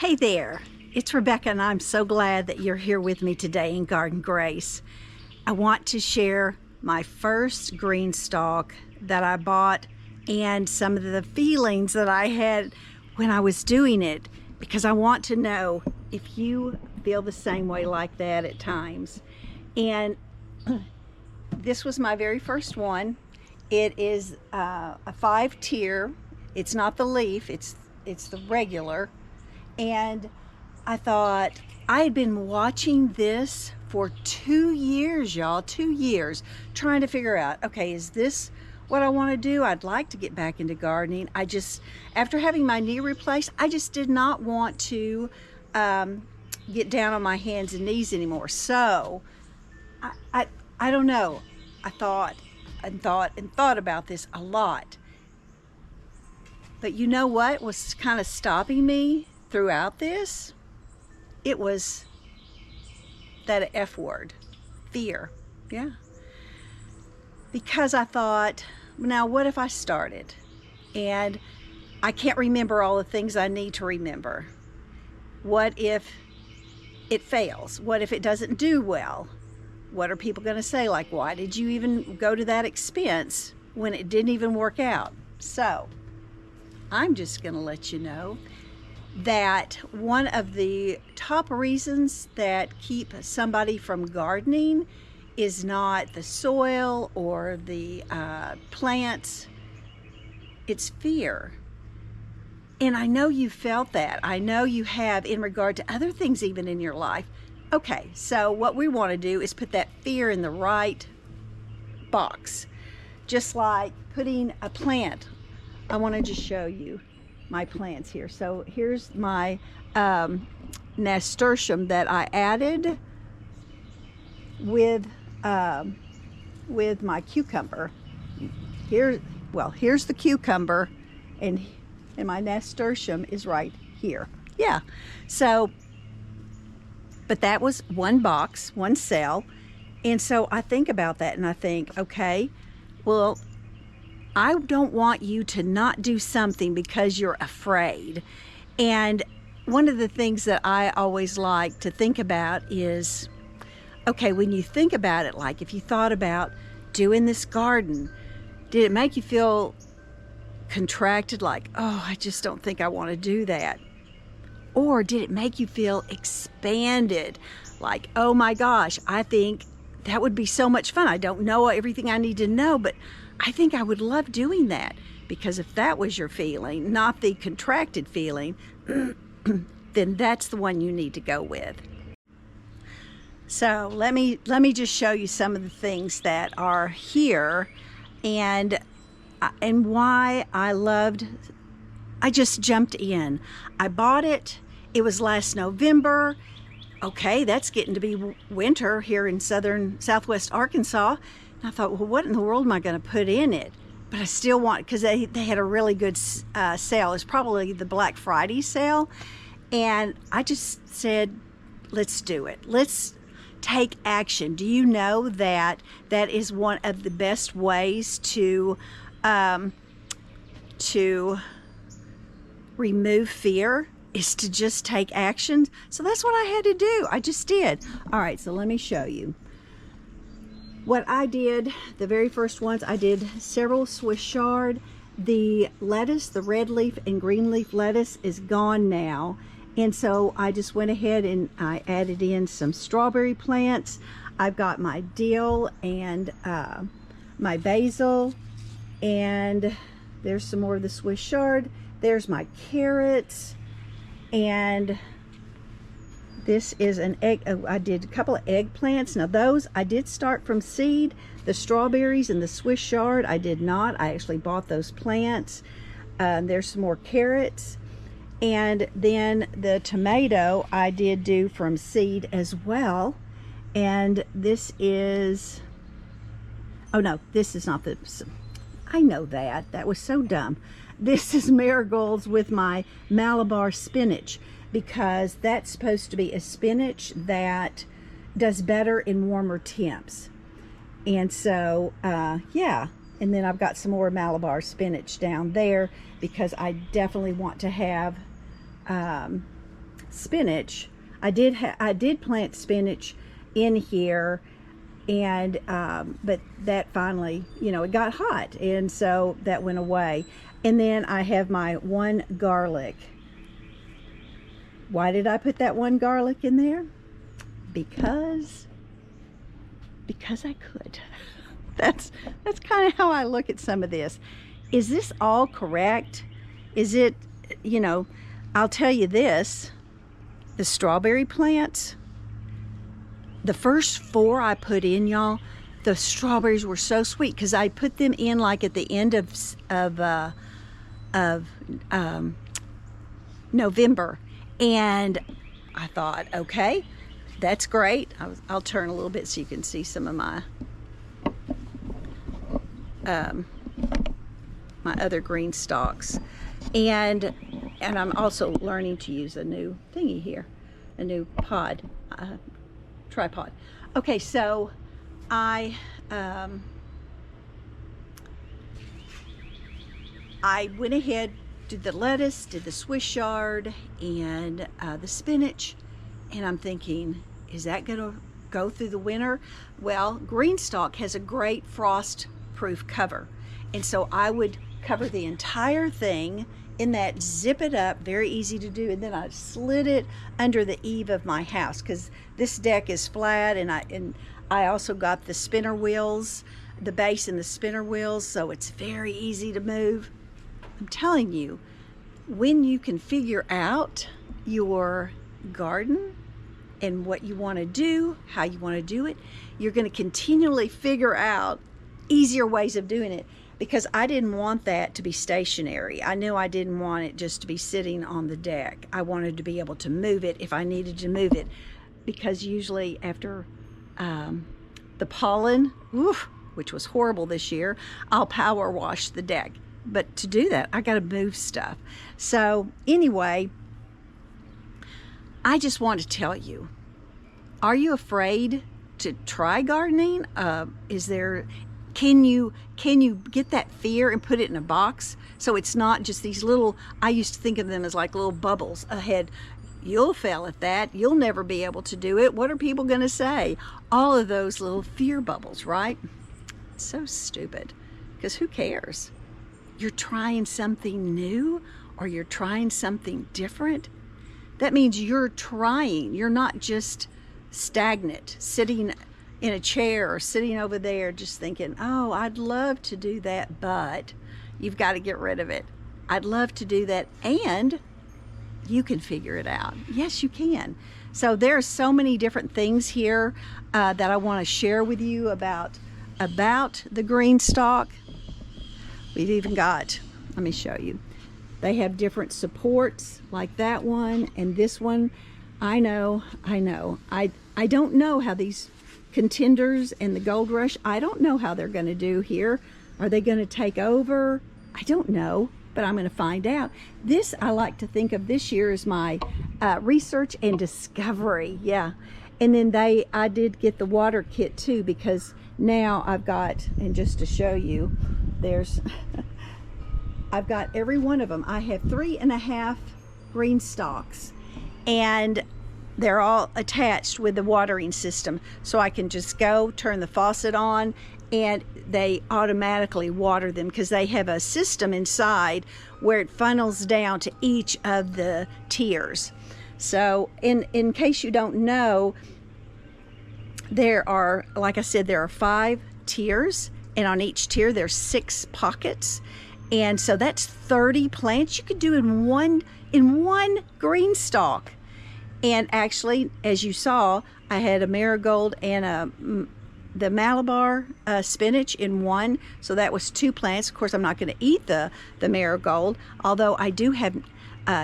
Hey there, it's Rebecca and I'm so glad that you're here with me today in Garden Grace. I want to share my first green stalk that I bought and some of the feelings that I had when I was doing it, because I want to know if you feel the same way like that at times. And this was my very first one. It is a 5-tier. It's not the leaf, it's the regular. And I thought, I had been watching this for 2 years, y'all, 2 years, trying to figure out, okay, is this what I want to do? I'd like to get back into gardening. After having my knee replaced, I just did not want to get down on my hands and knees anymore. So, I don't know. I thought about this a lot. But you know what was kind of stopping me throughout this? It was that F word, fear. Yeah. Because I thought, now what if I started and I can't remember all the things I need to remember? What if it fails? What if it doesn't do well? What are people going to say? Like, why did you even go to that expense when it didn't even work out? So I'm just going to let you know that one of the top reasons that keep somebody from gardening is not the soil or the plants, it's fear. And I know you felt that. I know you have in regard to other things even in your life. Okay, so what we want to do is put that fear in the right box. Just like putting a plant. I want to just show you my plants here. So here's my nasturtium that I added with my cucumber. Here's the cucumber, and my nasturtium is right here. Yeah. So, but that was one box, one cell, and so I think about that, and I think, okay, well, I don't want you to not do something because you're afraid. And one of the things that I always like to think about is, okay, when you think about it, like if you thought about doing this garden, did it make you feel contracted, like, oh, I just don't think I want to do that? Or did it make you feel expanded, like, oh my gosh, I think that would be so much fun. I don't know everything I need to know, but I think I would love doing that. Because if that was your feeling, not the contracted feeling, then that's the one you need to go with. So let me just show you some of the things that are here and why I just jumped in. I bought it. It was last November. Okay, that's getting to be winter here in southwest Arkansas. And I thought, well, what in the world am I going to put in it? But I still want, because they had a really good sale. It's probably the Black Friday sale. And I just said, let's do it. Let's take action. Do you know that is one of the best ways to remove fear, is to just take action? So that's what I had to do. I just did. All right, so let me show you. What I did, the very first ones, I did several Swiss chard. The lettuce, the red leaf and green leaf lettuce is gone now. And so I just went ahead and I added in some strawberry plants. I've got my dill and my basil. And there's some more of the Swiss chard. There's my carrots. And this is an egg. I did a couple of eggplants. Now those I did start from seed. The strawberries and the Swiss chard I did not. I actually bought those plants. There's some more carrots. And then the tomato I did do from seed as well. And this is, oh no, this is not the, I know that. That was so dumb. This is marigolds with my Malabar spinach, because that's supposed to be a spinach that does better in warmer temps. And so, yeah. And then I've got some more Malabar spinach down there because I definitely want to have spinach. I did plant spinach in here, and but that finally, it got hot, and so that went away. And then I have my one garlic. Why did I put that one garlic in there? Because I could. That's kind of how I look at some of this. Is this all correct? Is it, I'll tell you this, the strawberry plants, the first 4 I put in, y'all, the strawberries were so sweet because I put them in like at the end of November, and I thought, okay, that's great. I'll turn a little bit so you can see some of my my other green stalks, and I'm also learning to use a new thingy here, a new tripod. Okay, so I went ahead, did the lettuce, did the Swiss chard, and the spinach, and I'm thinking, is that gonna go through the winter? Well, green stalk has a great frost proof cover, and so I would cover the entire thing in that, zip it up, very easy to do, and then I slid it under the eave of my house because this deck is flat, and I also got the spinner wheels, the base and the spinner wheels, so it's very easy to move. I'm telling you, when you can figure out your garden and what you want to do, how you want to do it, you're going to continually figure out easier ways of doing it, because I didn't want that to be stationary. I knew I didn't want it just to be sitting on the deck. I wanted to be able to move it if I needed to move it, because usually after the pollen, which was horrible this year, I'll power wash the deck. But to do that, I got to move stuff. So anyway, I just want to tell you, are you afraid to try gardening? Can you get that fear and put it in a box so it's not just these little, I used to think of them as like little bubbles ahead. You'll fail at that. You'll never be able to do it. What are people going to say? All of those little fear bubbles, right? It's so stupid, because who cares? You're trying something new, or you're trying something different. That means you're trying. You're not just stagnant, sitting in a chair or sitting over there just thinking, oh, I'd love to do that, but you've got to get rid of it. I'd love to do that, and you can figure it out. Yes, you can. So there are so many different things here that I want to share with you about the green stalk. We've even got, let me show you. They have different supports like that one and this one. I know. I don't know how these contenders and the gold rush, I don't know how they're going to do here. Are they going to take over? I don't know, but I'm going to find out. This, I like to think of this year as my research and discovery. Yeah. And then I did get the water kit too, because now I've got, and just to show you, I've got every one of them. I have 3.5 green stalks, and they're all attached with the watering system, so I can just go turn the faucet on and they automatically water them, because they have a system inside where it funnels down to each of the tiers. So in case you don't know, there are, like I said, there are 5 tiers, and on each tier there's 6 pockets, and so that's 30 plants you could do in one green stalk. And actually, as you saw, I had a marigold and the Malabar spinach in one, so that was 2 plants. Of course, I'm not going to eat the marigold, although I do have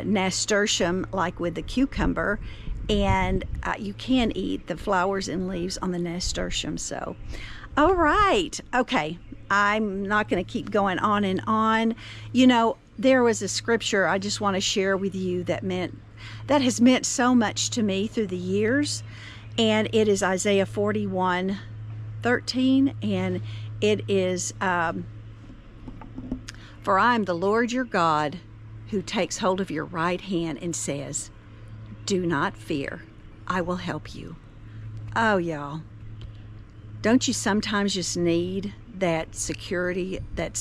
nasturtium, like with the cucumber, and you can eat the flowers and leaves on the nasturtium. So, all right, okay, I'm not going to keep going on and on. You know, there was a scripture I just want to share with you that has meant so much to me through the years, and it is Isaiah 41:13, and it is, for I am the Lord your God, who takes hold of your right hand and says, Do not fear. I will help you. Oh, y'all. Don't you sometimes just need that security that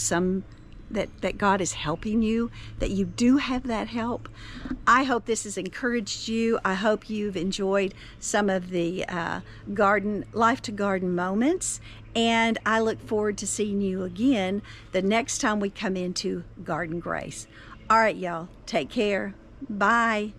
God is helping you, that you do have that help? I hope this has encouraged you. I hope you've enjoyed some of the life to garden moments, and I look forward to seeing you again the next time we come into Garden Grace. All right, y'all, take care. Bye.